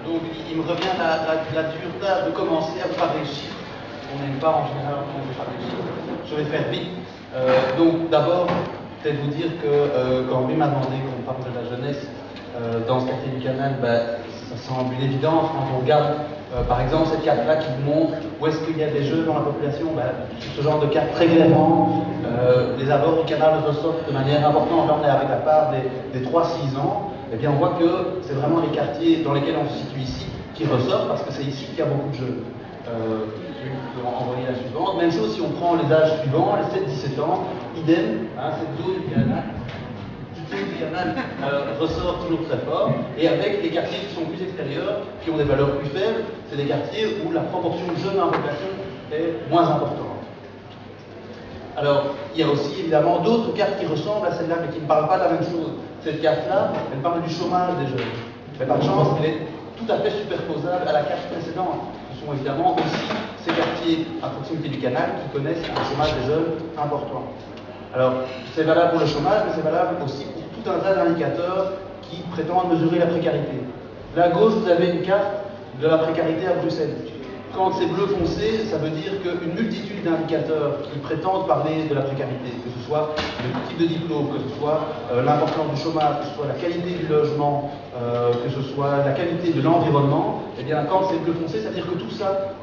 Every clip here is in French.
Donc il me revient la dure tâche de commencer à vous parler de chiffres. On n'aime pas en général quand on parle de chiffres. Je vais faire vite. Donc d'abord, peut-être vous dire que quand lui m'a demandé qu'on parle de la jeunesse dans ce quartier du Canal, ça semble une évidence quand on regarde par exemple cette carte-là qui vous montre où est-ce qu'il y a des jeunes dans la population. Sur ce genre de carte, très clairement, les abords du canal ressortent de manière importante. Là, on est avec la part des 3-6 ans. Eh bien, on voit que c'est vraiment les quartiers dans lesquels on se situe ici qui ressortent parce que c'est ici qu'il y a beaucoup de jeunes. Je vais envoyer la suivante. Même chose si on prend les âges suivants, les 7-17 ans, idem, cette zone du canal. Ressort toujours très fort, et avec les quartiers qui sont plus extérieurs, qui ont des valeurs plus faibles, c'est des quartiers où la proportion de jeunes en population est moins importante. Alors, il y a aussi évidemment d'autres cartes qui ressemblent à celle-là, mais qui ne parlent pas de la même chose. Cette carte-là, elle parle du chômage des jeunes. Mais par chance, elle est tout à fait superposable à la carte précédente. Ce sont évidemment aussi ces quartiers à proximité du canal qui connaissent un chômage des jeunes important. Alors, c'est valable pour le chômage, mais c'est valable aussi pour tout un tas d'indicateurs qui prétendent mesurer la précarité. Là à gauche, vous avez une carte de la précarité à Bruxelles. Quand c'est bleu foncé, ça veut dire qu'une multitude d'indicateurs qui prétendent parler de la précarité, que ce soit le type de diplôme, que ce soit l'importance du chômage, que ce soit la qualité du logement, que ce soit la qualité de l'environnement, eh bien quand c'est bleu foncé, ça veut dire que tout ça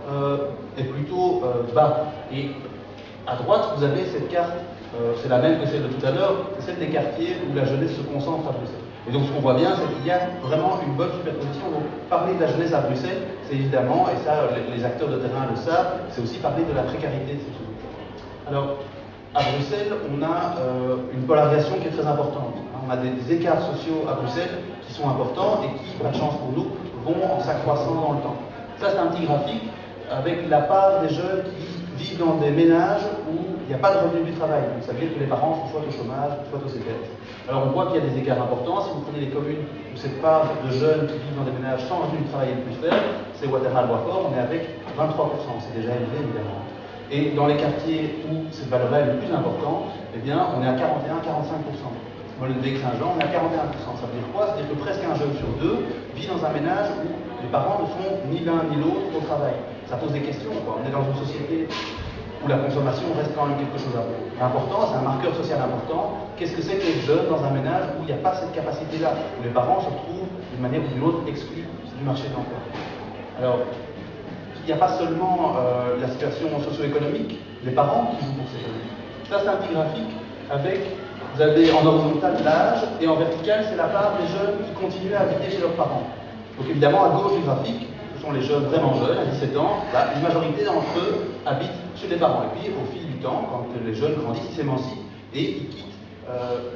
est plutôt bas. Et à droite, vous avez cette carte. C'est la même que celle de tout à l'heure, c'est celle des quartiers où la jeunesse se concentre à Bruxelles. Et donc ce qu'on voit bien, c'est qu'il y a vraiment une bonne superposition. Donc parler de la jeunesse à Bruxelles, c'est évidemment, et ça les acteurs de terrain le savent, c'est aussi parler de la précarité de ces jeunes. Alors, à Bruxelles, on a une polarisation qui est très importante. On a des écarts sociaux à Bruxelles qui sont importants et qui, pas de chance pour nous, vont en s'accroissant dans le temps. Ça, c'est un petit graphique avec la part des jeunes qui vivent dans des ménages où il n'y a pas de revenu du travail. Donc ça veut dire que les parents sont soit au chômage, soit au CPF. Alors on voit qu'il y a des écarts importants. Si vous prenez les communes où cette part de jeunes qui vivent dans des ménages sans revenu du travail est le plus faible, c'est Waterval-Boisfort, on est avec 23%. C'est déjà élevé évidemment. Et dans les quartiers où cette valeur-là est le plus importante, eh bien on est à 41-45%. Molenbeek-Saint-Jean, on est à 41%. Ça veut dire quoi? C'est-à-dire que presque un jeune sur deux vit dans un ménage où les parents ne sont ni l'un ni l'autre au travail. Ça pose des questions, quoi. On est dans une société où la consommation reste quand même quelque chose d'important, c'est un marqueur social important. Qu'est-ce que c'est qu'être jeune dans un ménage où il n'y a pas cette capacité-là, où les parents se retrouvent d'une manière ou d'une autre exclus du marché de l'emploi? Alors, il n'y a pas seulement la situation socio-économique, les parents qui jouent pour ces jeunes. Ça, c'est un petit graphique avec, vous avez en horizontal l'âge, et en vertical, c'est la part des jeunes qui continuent à habiter chez leurs parents. Donc évidemment, à gauche du graphique, ce sont les jeunes vraiment jeunes, à 17 ans, une majorité d'entre eux habitent chez les parents. Et puis, au fil du temps, quand les jeunes grandissent, ils s'émancipent et ils quittent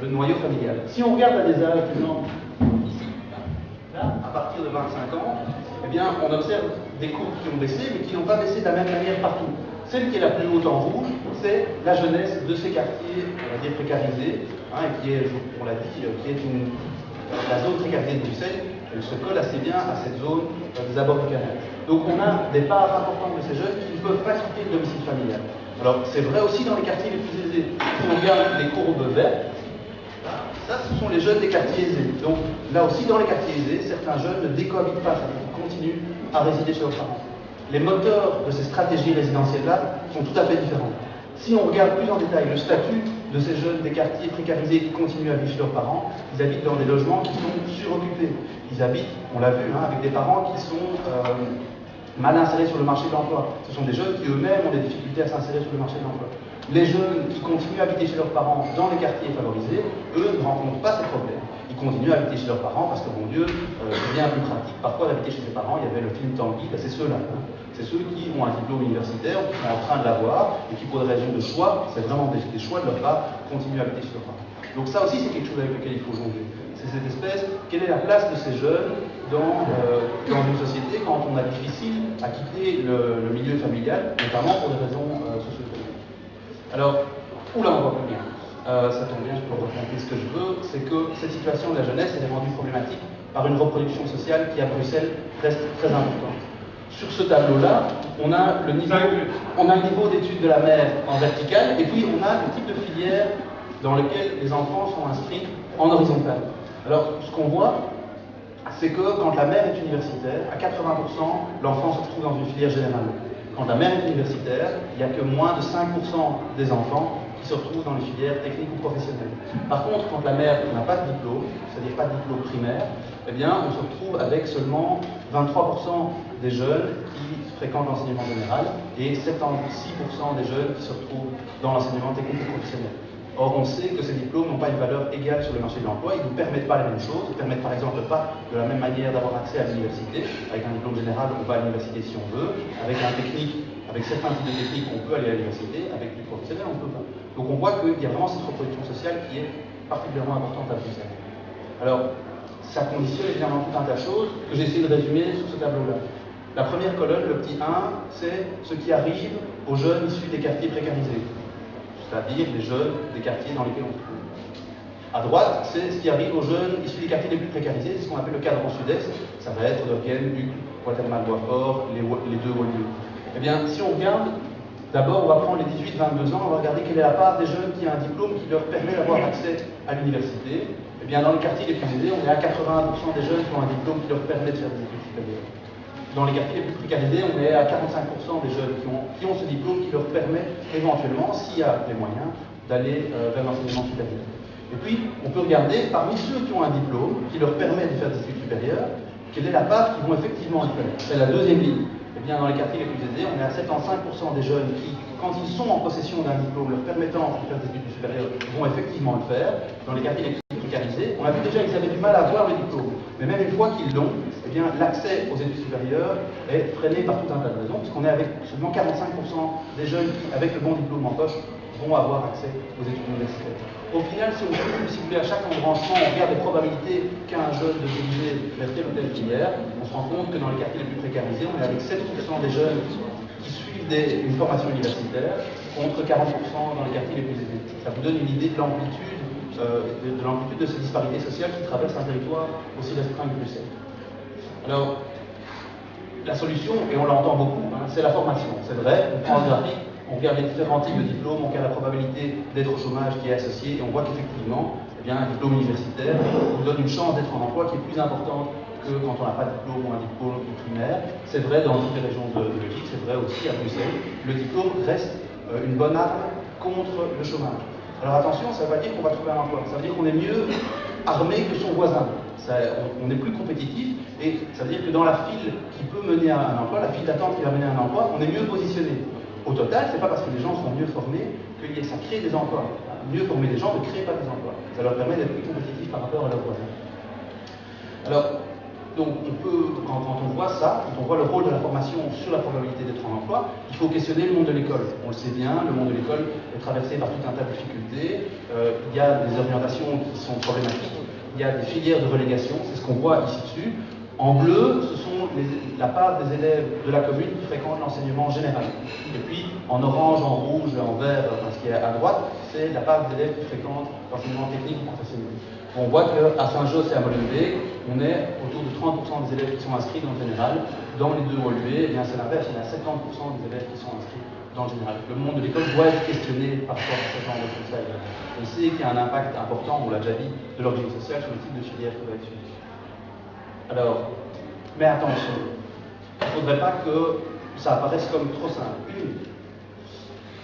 le noyau familial. Si on regarde à des âges, par exemple, ici, là, à partir de 25 ans, eh bien, on observe des courbes qui ont baissé, mais qui n'ont pas baissé de la même manière partout. Celle qui est la plus haute en rouge, c'est la jeunesse de ces quartiers, on va dire, précarisés, et qui est, on l'a dit, qui est la zone précarisée de Bruxelles. Elle se colle assez bien à cette zone des abords du canal. Donc on a des parts importantes de ces jeunes qui ne peuvent pas quitter le domicile familial. Alors c'est vrai aussi dans les quartiers les plus aisés. Si on regarde les courbes vertes, ça ce sont les jeunes des quartiers aisés. Donc là aussi dans les quartiers aisés, certains jeunes ne décohabitent pas, c'est-à-dire qu'ils continuent à résider chez leurs parents. Les moteurs de ces stratégies résidentielles-là sont tout à fait différents. Si on regarde plus en détail le statut de ces jeunes des quartiers précarisés qui continuent à vivre chez leurs parents, ils habitent dans des logements qui sont suroccupés. Ils habitent, on l'a vu, avec des parents qui sont mal insérés sur le marché de l'emploi. Ce sont des jeunes qui eux-mêmes ont des difficultés à s'insérer sur le marché de l'emploi. Les jeunes qui continuent à habiter chez leurs parents dans les quartiers favorisés, eux ne rencontrent pas ces problèmes. Ils continuent à habiter chez leurs parents parce que, bon Dieu, c'est bien plus pratique parfois d'habiter chez ses parents. Il y avait le film Tanguy, c'est ceux-là. C'est ceux qui ont un diplôme universitaire, qui sont en train de l'avoir, et qui, pour des raisons de choix, c'est vraiment des choix de leur part, continuent à habiter chez leurs parents. Donc ça aussi, c'est quelque chose avec lequel il faut jongler. C'est cette espèce, quelle est la place de ces jeunes dans une société quand on a difficile à quitter le milieu familial, notamment pour des raisons socio-économiques. Alors, oula, on voit plus bien. Ça tombe bien, je peux raconter ce que je veux, c'est que cette situation de la jeunesse, elle est rendue problématique par une reproduction sociale qui, à Bruxelles, reste très importante. Sur ce tableau-là, on a le niveau d'études de la mère en vertical, et puis on a le type de filière dans lequel les enfants sont inscrits en horizontal. Alors, ce qu'on voit, c'est que quand la mère est universitaire, à 80%, l'enfant se retrouve dans une filière générale. Quand la mère est universitaire, il n'y a que moins de 5% des enfants qui se retrouvent dans les filières techniques ou professionnelles. Par contre, quand la mère n'a pas de diplôme, c'est-à-dire pas de diplôme primaire, eh bien, on se retrouve avec seulement 23% des jeunes qui fréquentent l'enseignement général et 76% des jeunes qui se retrouvent dans l'enseignement technique ou professionnel. Or, on sait que ces diplômes n'ont pas une valeur égale sur le marché de l'emploi, ils ne permettent pas les mêmes choses, ils ne permettent par exemple pas de la même manière d'avoir accès à l'université. Avec un diplôme général, on va à l'université si on veut, avec un technique, avec certains types de techniques, on peut aller à l'université, avec du professionnel, on ne peut pas. Donc on voit qu'il y a vraiment cette reproduction sociale qui est particulièrement importante à Bruxelles. Alors, ça conditionne évidemment tout un tas de choses que j'ai essayé de résumer sur ce tableau-là. La première colonne, le petit 1, c'est ce qui arrive aux jeunes issus des quartiers précarisés, c'est-à-dire les jeunes des quartiers dans lesquels on se trouve. À droite, c'est ce qui arrive aux jeunes issus des quartiers les plus précarisés, c'est ce qu'on appelle le cadran sud-est, ça va être Dorgen, Uccle, Watermal-Boisfort, les deux hauts lieux. Eh bien, si on regarde, d'abord on va prendre les 18-22 ans, on va regarder quelle est la part des jeunes qui a un diplôme qui leur permet d'avoir accès à l'université. Eh bien, dans les quartiers les plus aisés, on est à 80% des jeunes qui ont un diplôme qui leur permet de faire des études supérieures. Dans les quartiers les plus précarisés, on est à 45% des jeunes qui ont ce diplôme qui leur permet éventuellement, s'il y a les moyens, d'aller vers l'enseignement supérieur. Et puis, on peut regarder, parmi ceux qui ont un diplôme qui leur permet de faire des études supérieures, quelle est la part qui vont effectivement le faire. C'est la deuxième ligne. Eh bien, dans les quartiers les plus aisés, on est à 75% des jeunes qui, quand ils sont en possession d'un diplôme leur permettant de faire des études supérieures, vont effectivement le faire. Dans les quartiers les plus précarisés, on a vu déjà qu'ils avaient du mal à avoir le diplôme. Mais même une fois qu'ils l'ont, eh bien, l'accès aux études supérieures est freiné par tout un tas de raisons, puisqu'on est avec seulement 45% des jeunes qui, avec le bon diplôme en poche, vont avoir accès aux études universitaires. Au final, si on cumule, si vous voulez, à chaque embranchement, on regarde les probabilités qu'a un jeune de diriger vers telle ou telle filière, on se rend compte que dans les quartiers les plus précarisés, on est avec 7% des jeunes qui suivent une formation universitaire, contre 40% dans les quartiers les plus aisés. Ça vous donne une idée de l'amplitude de ces disparités sociales qui traversent un territoire aussi restreint que Bruxelles. Alors, la solution, et on l'entend beaucoup, c'est la formation. C'est vrai, on prend le graphique, on regarde les différents types de diplômes, on regarde la probabilité d'être au chômage qui est associée, et on voit qu'effectivement, eh bien, un diplôme universitaire vous donne une chance d'être en emploi qui est plus importante que quand on n'a pas de diplôme ou un diplôme primaire. C'est vrai dans toutes les régions de Belgique, c'est vrai aussi à Bruxelles. Le diplôme reste une bonne arme contre le chômage. Alors attention, ça ne veut pas dire qu'on va trouver un emploi, ça veut dire qu'on est mieux armé que son voisin. On est plus compétitif, et ça veut dire que dans la file qui peut mener à un emploi, la file d'attente qui va mener à un emploi, on est mieux positionné. Au total, ce n'est pas parce que les gens sont mieux formés que ça crée des emplois. Mieux former des gens ne crée pas des emplois. Ça leur permet d'être plus compétitifs par rapport à leurs voisins. Alors, donc on peut, quand on voit ça, quand on voit le rôle de la formation sur la probabilité d'être en emploi, il faut questionner le monde de l'école. On le sait bien, le monde de l'école est traversé par tout un tas de difficultés. Il y a des orientations qui sont problématiques. Il y a des filières de relégation, c'est ce qu'on voit ici dessus. En bleu, ce sont la part des élèves de la commune qui fréquentent l'enseignement général. Et puis, en orange, en rouge, en vert, ce qui est à droite, c'est la part des élèves qui fréquentent l'enseignement technique ou professionnel. On voit qu'à Saint-Josse et à Molenbeek, on est autour de 30% des élèves qui sont inscrits dans le général. Dans les deux hauts lieux, eh bien c'est l'inverse, on a 70% des élèves qui sont inscrits dans le général. Le monde de l'école doit être questionné par rapport à ce genre de conseils. On sait qu'il y a un impact important, on l'a déjà dit, de l'origine sociale sur le type de filière qui va être suivi. Alors, mais attention, il ne faudrait pas que ça apparaisse comme trop simple.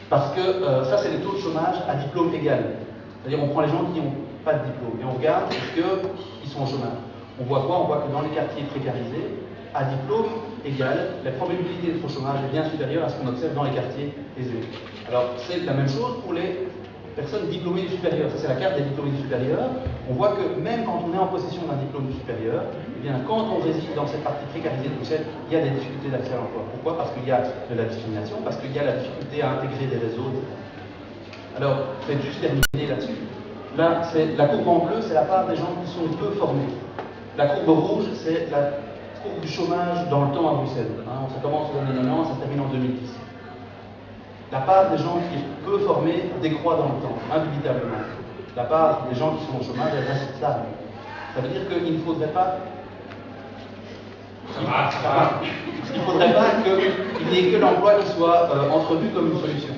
Parce que ça, c'est les taux de chômage à diplôme égal. C'est-à-dire, on prend les gens qui n'ont pas de diplôme et on regarde est-ce qu'ils sont au chômage. On voit quoi? On voit que dans les quartiers précarisés, à diplôme égal, la probabilité d'être au chômage est bien supérieure à ce qu'on observe dans les quartiers aisés. Alors, c'est la même chose pour les personnes diplômées du supérieur. Ça, c'est la carte des diplômés du supérieur. On voit que même quand on est en possession d'un diplôme du supérieur, eh bien, quand on réside dans cette partie précarisée de Bruxelles, il y a des difficultés d'accès à l'emploi. Pourquoi? Parce qu'il y a de la discrimination, parce qu'il y a la difficulté à intégrer des réseaux. Alors, je vais juste terminer là-dessus. Là, la courbe en bleu, c'est la part des gens qui sont peu formés. La courbe rouge, c'est la courbe du chômage dans le temps à Bruxelles. Ça commence aux années 90, ça termine en 2010. La part des gens qui sont peu formés décroît dans le temps, indubitablement. La part des gens qui sont au chômage, elle reste stable. Ça veut dire qu'il ne faudrait pas... Il ne faudrait pas qu'il n'y ait que l'emploi qui soit entrevu comme une solution.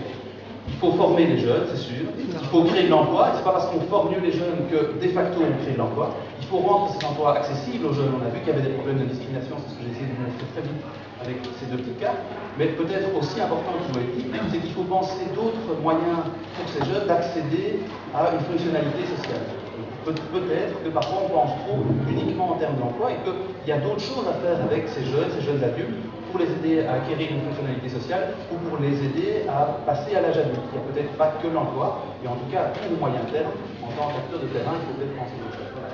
Il faut former les jeunes, c'est sûr. Il faut créer de l'emploi. Et ce n'est pas parce qu'on forme mieux les jeunes que, de facto, on crée de l'emploi. Il faut rendre ces emplois accessibles aux jeunes. On a vu qu'il y avait des problèmes de discrimination, c'est ce que j'ai essayé de vous montrer très vite avec ces deux petits cas. Mais peut-être aussi important que vous l'avez dit, c'est qu'il faut penser d'autres moyens pour ces jeunes d'accéder à une fonctionnalité sociale. Peut-être que parfois on pense trop uniquement en termes d'emploi et qu'il y a d'autres choses à faire avec ces jeunes adultes, pour les aider à acquérir une fonctionnalité sociale ou pour les aider à passer à l'âge adulte. Il n'y a peut-être pas que l'emploi, et en tout cas à court ou moyen terme, en tant qu'acteur de terrain, il faut peut-être penser d'autres choses. Voilà.